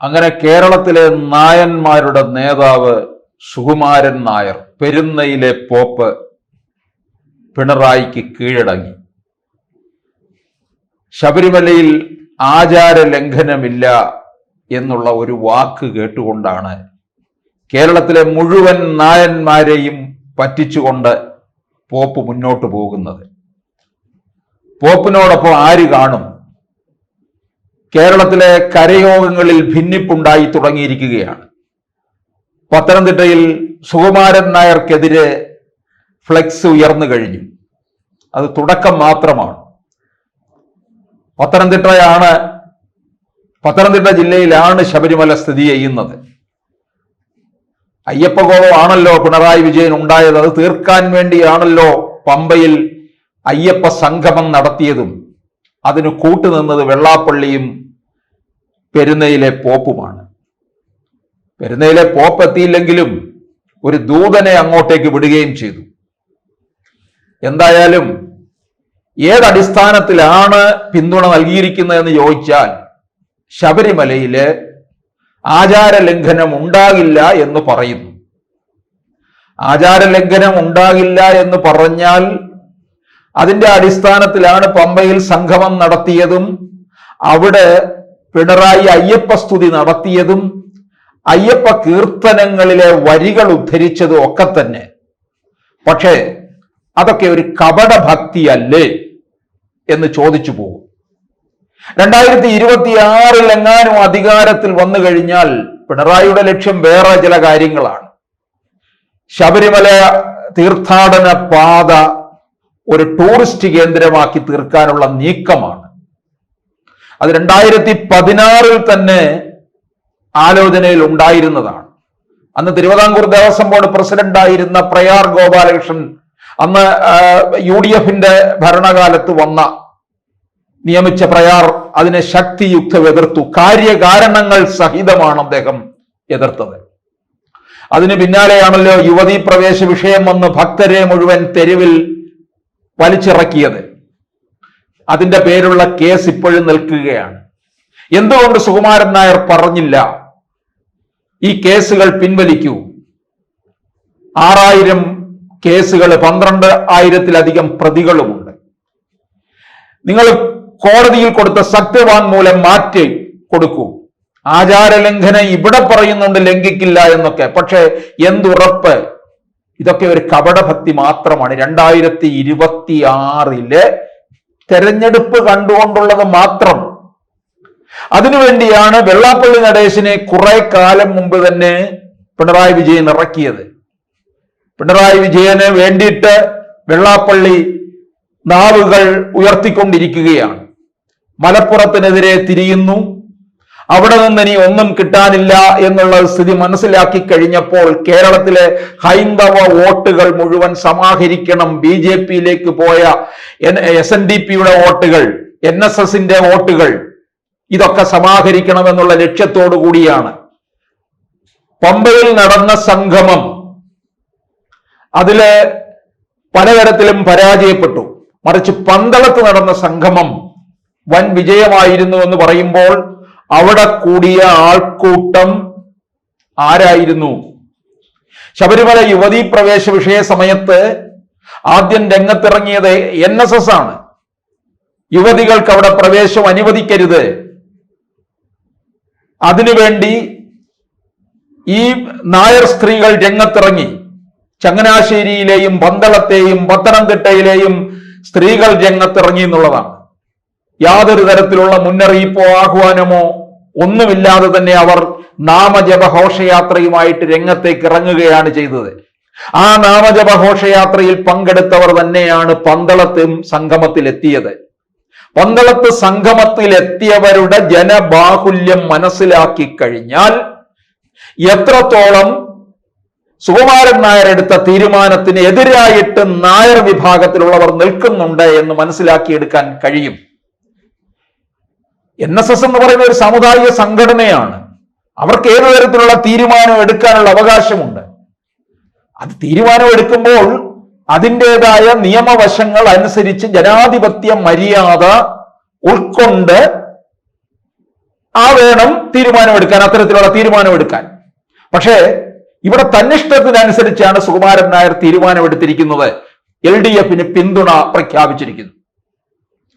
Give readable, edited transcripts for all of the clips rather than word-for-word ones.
അങ്ങനെ കേരളത്തിലെ നായന്മാരുടെ നേതാവ് സുകുമാരൻ നായർ, പെരുന്നയിലെ പോപ്പ്, പിണറായിക്ക് കീഴടങ്ങി. ശബരിമലയിൽ ആചാര ലംഘനമില്ല എന്നുള്ള ഒരു വാക്ക് കേട്ടുകൊണ്ടാണ് കേരളത്തിലെ മുഴുവൻ നായന്മാരെയും പറ്റിച്ചുകൊണ്ട് പോപ്പ് മുന്നോട്ട് പോകുന്നത്. പോപ്പിനോടൊപ്പം ആര് കാണും? കേരളത്തിലെ കരയോഗങ്ങളിൽ ഭിന്നിപ്പുണ്ടായി തുടങ്ങിയിരിക്കുകയാണ്. പത്തനംതിട്ടയിൽ സുകുമാരൻ നായർക്കെതിരെ ഫ്ലെക്സ് ഉയർന്നു കഴിഞ്ഞു. അത് തുടക്കം മാത്രമാണ്. പത്തനംതിട്ട ജില്ലയിലാണ് ശബരിമല സ്ഥിതി ചെയ്യുന്നത്. അയ്യപ്പകോളമാണല്ലോ പിണറായി വിജയൻ ഉണ്ടായത്. അത് തീർക്കാൻ വേണ്ടിയാണല്ലോ പമ്പയിൽ അയ്യപ്പ സംഗമം നടത്തിയതും അതിന് കൂട്ടുനിന്നത് വെള്ളാപ്പള്ളിയും പെരുന്നയിലെ പോപ്പുമാണ്. പെരുന്നയിലെ പോപ്പ് എത്തിയില്ലെങ്കിലും ഒരു ദൂതനെ അങ്ങോട്ടേക്ക് വിടുകയും ചെയ്തു. എന്തായാലും ഏതടിസ്ഥാനത്തിലാണ് പിന്തുണ നൽകിയിരിക്കുന്നതെന്ന് ചോദിച്ചാൽ ശബരിമലയില് ആചാരലംഘനം ഉണ്ടാകില്ല എന്ന് പറയുന്നു. ആചാരലംഘനം ഉണ്ടാകില്ല എന്ന് പറഞ്ഞാൽ അതിന്റെ അടിസ്ഥാനത്തിലാണ് പമ്പയിൽ സംഗമം നടത്തിയതും അവിടെ പിണറായി അയ്യപ്പ സ്തുതി നടത്തിയതും അയ്യപ്പ കീർത്തനങ്ങളിലെ വരികൾ ഉദ്ധരിച്ചതും ഒക്കെ തന്നെ. പക്ഷേ അതൊക്കെ ഒരു കപടഭക്തിയല്ലേ എന്ന് ചോദിച്ചു പോകും. 2026 എങ്ങാനും അധികാരത്തിൽ വന്നു കഴിഞ്ഞാൽ പിണറായിയുടെ ലക്ഷ്യം വേറെ ചില കാര്യങ്ങളാണ്. ശബരിമല തീർത്ഥാടന പാത ഒരു ടൂറിസ്റ്റ് കേന്ദ്രമാക്കി തീർക്കാനുള്ള നീക്കമാണ്. അത് 2016 തന്നെ ആലോചനയിൽ ഉണ്ടായിരുന്നതാണ്. അന്ന് തിരുവിതാംകൂർ ദേവസ്വം ബോർഡ് പ്രസിഡന്റായിരുന്ന പ്രയാർ ഗോപാലകൃഷ്ണൻ അന്ന് UDF-ന്റെ ഭരണകാലത്ത് നിയമിച്ച പ്രയാർ അതിനെ ശക്തിയുക്തം എതിർത്തു. കാര്യകാരണങ്ങൾ സഹിതമാണ് അദ്ദേഹം എതിർത്തത്. അതിന് പിന്നാലെയാണല്ലോ യുവതീ പ്രവേശ വിഷയം വന്ന് ഭക്തരെ മുഴുവൻ തെരുവിൽ വലിച്ചിറക്കിയത്. അതിന്റെ പേരുള്ള കേസ് ഇപ്പോഴും നിൽക്കുകയാണ്. എന്തുകൊണ്ട് സുകുമാരൻ നായർ പറഞ്ഞില്ല ഈ കേസുകൾ പിൻവലിക്കൂ? 6000 കേസുകൾ, 12,000-ലധികം പ്രതികളുമുണ്ട്. നിങ്ങൾ കോടതിയിൽ കൊടുത്ത സത്യവാങ്മൂലം മാറ്റി കൊടുക്കൂ. ആചാരലംഘനം ഇവിടെ പറയുന്നുണ്ട് ലംഘിക്കില്ല എന്നൊക്കെ. പക്ഷെ എന്തുറപ്പ്? ഇതൊക്കെ ഒരു കപടഭക്തി മാത്രമാണ്. 2026 തെരഞ്ഞെടുപ്പ് കണ്ടുകൊണ്ടുള്ളത് മാത്രം. അതിനുവേണ്ടിയാണ് വെള്ളാപ്പള്ളി നടേശനെ കുറെ കാലം മുമ്പ് തന്നെ പിണറായി വിജയൻ ഇറക്കിയത്. പിണറായി വിജയന് വേണ്ടിയിട്ട് വെള്ളാപ്പള്ളി നാവുകൾ ഉയർത്തിക്കൊണ്ടിരിക്കുകയാണ്. മലപ്പുറത്തിനെതിരെ തിരിയുന്നു. അവിടെ നിന്ന് ഇനി ഒന്നും കിട്ടാനില്ല എന്നുള്ള സ്ഥിതി മനസ്സിലാക്കി കഴിഞ്ഞപ്പോൾ കേരളത്തിലെ ഹൈന്ദവ വോട്ടുകൾ മുഴുവൻ സമാഹരിക്കണം. BJP-യിലേക്ക് പോയ SNDP-യുടെ വോട്ടുകൾ, NSS-ന്റെ വോട്ടുകൾ, ഇതൊക്കെ സമാഹരിക്കണമെന്നുള്ള ലക്ഷ്യത്തോടു കൂടിയാണ് പമ്പയിൽ നടന്ന സംഗമം. അതില് പലതരത്തിലും പരാജയപ്പെട്ടു. മറിച്ച് പന്തളത്ത് നടന്ന സംഗമം വൻ വിജയമായിരുന്നു എന്ന് പറയുമ്പോൾ അവിടെ കൂടിയ ആൾക്കൂട്ടം ആരായിരുന്നു? ശബരിമല യുവതീ പ്രവേശ വിഷയ സമയത്ത് ആദ്യം രംഗത്തിറങ്ങിയത് NSS ആണ്. യുവതികൾക്ക് അവിടെ പ്രവേശം അനുവദിക്കരുത്, അതിനുവേണ്ടി ഈ നായർ സ്ത്രീകൾ രംഗത്തിറങ്ങി. ചങ്ങനാശ്ശേരിയിലെയും പന്തളത്തെയും പത്തനംതിട്ടയിലെയും സ്ത്രീകൾ രംഗത്തിറങ്ങി എന്നുള്ളതാണ്. യാതൊരു തരത്തിലുള്ള മുന്നറിയിപ്പോ ആഹ്വാനമോ ഒന്നുമില്ലാതെ തന്നെ അവർ നാമജപ ഘോഷയാത്രയുമായിട്ട് രംഗത്തേക്ക് ഇറങ്ങുകയാണ് ചെയ്തത്. ആ നാമജപ ഘോഷയാത്രയിൽ പങ്കെടുത്തവർ തന്നെയാണ് പന്തളത്തും സംഗമത്തിലെത്തിയത്. പന്തളത്ത് സംഗമത്തിലെത്തിയവരുടെ ജനബാഹുല്യം മനസ്സിലാക്കി കഴിഞ്ഞാൽ എത്രത്തോളം സുകുമാരൻ നായർ എടുത്ത തീരുമാനത്തിന് എതിരായിട്ട് നായർ വിഭാഗത്തിലുള്ളവർ നിൽക്കുന്നുണ്ട് എന്ന് മനസ്സിലാക്കിയെടുക്കാൻ കഴിയും. NSS എന്ന് പറയുന്ന ഒരു സാമുദായിക സംഘടനയാണ്. അവർക്ക് ഏതു തരത്തിലുള്ള തീരുമാനം എടുക്കാനുള്ള അവകാശമുണ്ട്. അത് തീരുമാനം എടുക്കുമ്പോൾ അതിൻ്റെതായ നിയമവശങ്ങൾ അനുസരിച്ച് ജനാധിപത്യ മര്യാദ ഉൾക്കൊണ്ട് വേണം തീരുമാനമെടുക്കാൻ, അത്തരത്തിലുള്ള തീരുമാനമെടുക്കാൻ. പക്ഷേ ഇവിടെ തന്നിഷ്ടത്തിനനുസരിച്ചാണ് സുകുമാരൻ നായർ തീരുമാനമെടുത്തിരിക്കുന്നത്. LDF-ന് പിന്തുണ പ്രഖ്യാപിച്ചിരിക്കുന്നു.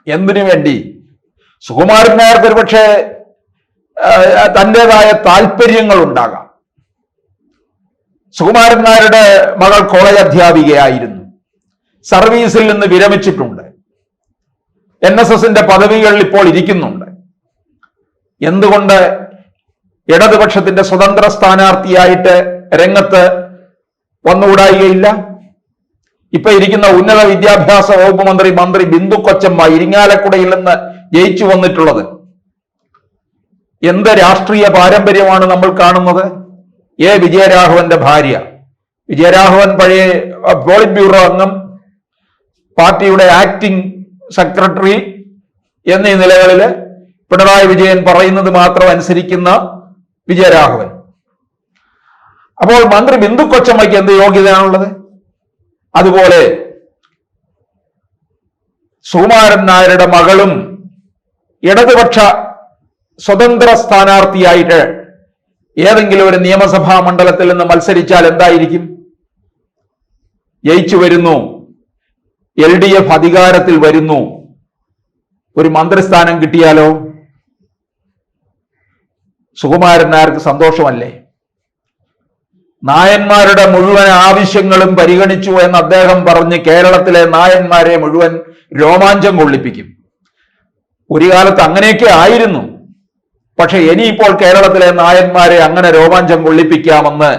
എന്തിനു വേണ്ടി? സുകുമാരൻ നായർക്ക് ഒരുപക്ഷെ തൻ്റെതായ താല്പര്യങ്ങൾ ഉണ്ടാകാം. സുകുമാരൻ നായരുടെ മകൾ കോളേജ് അധ്യാപികയായിരുന്നു, സർവീസിൽ നിന്ന് വിരമിച്ചിട്ടുണ്ട്, NSSന്റെ പദവികളിൽ ഇപ്പോൾ ഇരിക്കുന്നുണ്ട്. എന്തുകൊണ്ട് ഇടതുപക്ഷത്തിന്റെ സ്വതന്ത്ര സ്ഥാനാർത്ഥിയായിട്ട് രംഗത്ത് വന്നുകൂടായികയില്ല? ഇപ്പൊ ഇരിക്കുന്ന ഉന്നത വിദ്യാഭ്യാസ വകുപ്പ് മന്ത്രി ബിന്ദു കൊച്ചമ്മ ഇരിങ്ങാലക്കുടയിൽ നിന്ന് ജയിച്ചു വന്നിട്ടുള്ളത്. എന്ത് രാഷ്ട്രീയ പാരമ്പര്യമാണ് നമ്മൾ കാണുന്നത്? വിജയരാഘവന്റെ ഭാര്യ, വിജയരാഘവൻ പഴയ പോളിറ്റ് ബ്യൂറോ അംഗം, പാർട്ടിയുടെ ആക്ടിംഗ് സെക്രട്ടറി എന്നീ നിലകളിൽ പിണറായി വിജയൻ പറയുന്നത് മാത്രം അനുസരിക്കുന്ന വിജയരാഘവൻ. അപ്പോൾ മന്ത്രി ബിന്ദു കൊച്ചമ്മയ്ക്ക് എന്ത് യോഗ്യതയാണുള്ളത്? അതുപോലെ സുകുമാരൻ നായരുടെ മകളും ഇടതുപക്ഷ സ്വതന്ത്ര സ്ഥാനാർത്ഥിയായിട്ട് ഏതെങ്കിലും ഒരു നിയമസഭാ മണ്ഡലത്തിൽ നിന്ന് മത്സരിച്ചാൽ എന്തായിരിക്കും? ജയിച്ചു വരുന്നു, LDF അധികാരത്തിൽ വരുന്നു, ഒരു മന്ത്രിസ്ഥാനം കിട്ടിയാലോ സുകുമാരൻ നായർക്ക് സന്തോഷമല്ലേ? നായന്മാരുടെ മുഴുവൻ ആവശ്യങ്ങളും പരിഗണിച്ചു എന്ന് അദ്ദേഹം പറഞ്ഞ് കേരളത്തിലെ നായന്മാരെ മുഴുവൻ രോമാഞ്ചം കൊള്ളിപ്പിക്കും. ഒരു കാലത്ത് അങ്ങനെയൊക്കെ ആയിരുന്നു. പക്ഷെ ഇനിയിപ്പോൾ കേരളത്തിലെ നായന്മാരെ അങ്ങനെ രോമാഞ്ചം കൊള്ളിപ്പിക്കാമെന്ന്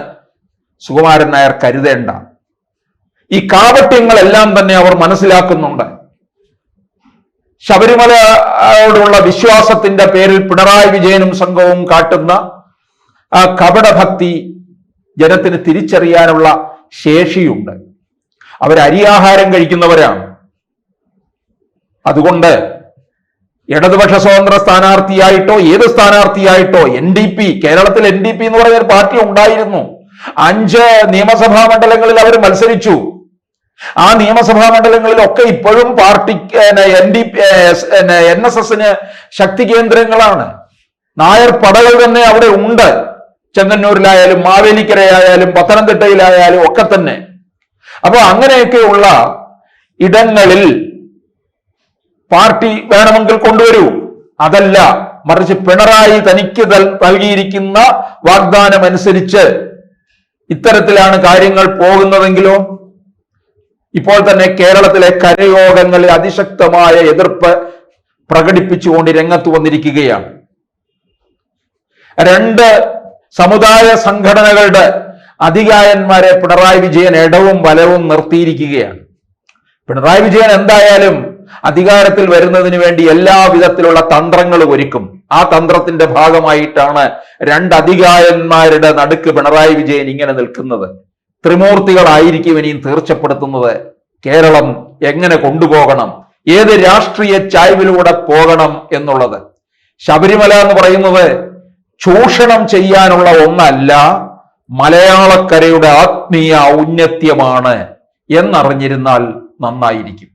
സുകുമാരൻ നായർ കരുതേണ്ട. ഈ കാപട്യങ്ങളെല്ലാം തന്നെ അവർ മനസ്സിലാക്കുന്നുണ്ട്. ശബരിമലയോടുള്ള വിശ്വാസത്തിന്റെ പേരിൽ പിണറായി വിജയനും സംഘവും കാട്ടുന്ന ആ കപടഭക്തി ജനത്തിന് തിരിച്ചറിയാനുള്ള ശേഷിയുണ്ട്. അവർ അരിയാഹാരം കഴിക്കുന്നവരാണ്. അതുകൊണ്ട് ഇടതുപക്ഷ സ്വതന്ത്ര സ്ഥാനാർത്ഥിയായിട്ടോ ഏത് സ്ഥാനാർത്ഥിയായിട്ടോ NDP, കേരളത്തിൽ NDP എന്ന് പറയുന്ന ഒരു പാർട്ടി ഉണ്ടായിരുന്നു. 5 നിയമസഭാ മണ്ഡലങ്ങളിൽ അവർ മത്സരിച്ചു. ആ നിയമസഭാ മണ്ഡലങ്ങളിലൊക്കെ ഇപ്പോഴും പാർട്ടി NSSന് ശക്തി കേന്ദ്രങ്ങളാണ്. നായർ പടകൾ തന്നെ അവിടെ ഉണ്ട്. ചെങ്ങന്നൂരിലായാലും മാവേലിക്കരയായാലും പത്തനംതിട്ടയിലായാലും ഒക്കെ തന്നെ. അപ്പൊ അങ്ങനെയൊക്കെയുള്ള ഇടങ്ങളിൽ പാർട്ടി വേണമെങ്കിൽ കൊണ്ടുവരൂ. അതല്ല, മറിച്ച് പിണറായി തനിക്ക് നൽകിയിരിക്കുന്ന വാഗ്ദാനം അനുസരിച്ച് ഇത്തരത്തിലാണ് കാര്യങ്ങൾ പോകുന്നതെങ്കിലോ? ഇപ്പോൾ തന്നെ കേരളത്തിലെ കരയോഗങ്ങളിൽ അതിശക്തമായ എതിർപ്പ് പ്രകടിപ്പിച്ചുകൊണ്ട് രംഗത്ത് വന്നിരിക്കുകയാണ്. 2 സമുദായ സംഘടനകളുടെ അധികായന്മാരെ പിണറായി വിജയൻ ഇടവും വലവും നിർത്തിയിരിക്കുകയാണ്. പിണറായി വിജയൻ എന്തായാലും അധികാരത്തിൽ വരുന്നതിന് വേണ്ടി എല്ലാ വിധത്തിലുള്ള തന്ത്രങ്ങളും ഒരുക്കും. ആ തന്ത്രത്തിന്റെ ഭാഗമായിട്ടാണ് 2 അധികായന്മാരുടെ നടുക്ക് പിണറായി വിജയൻ ഇങ്ങനെ നിൽക്കുന്നത്. ത്രിമൂർത്തികളായിരിക്കും ഇനിയും തീർച്ചപ്പെടുത്തുന്നത്. കേരളം എങ്ങനെ കൊണ്ടുപോകണം, ഏത് രാഷ്ട്രീയ ചായ്വിലൂടെ പോകണം എന്നുള്ളത്. ശബരിമല എന്ന് പറയുന്നത് ചൂഷണം ചെയ്യാനുള്ള ഒന്നല്ല, മലയാളക്കരയുടെ ആത്മീയ ഔന്നത്യമാണ് എന്നറിഞ്ഞിരുന്നാൽ നന്നായിരിക്കും.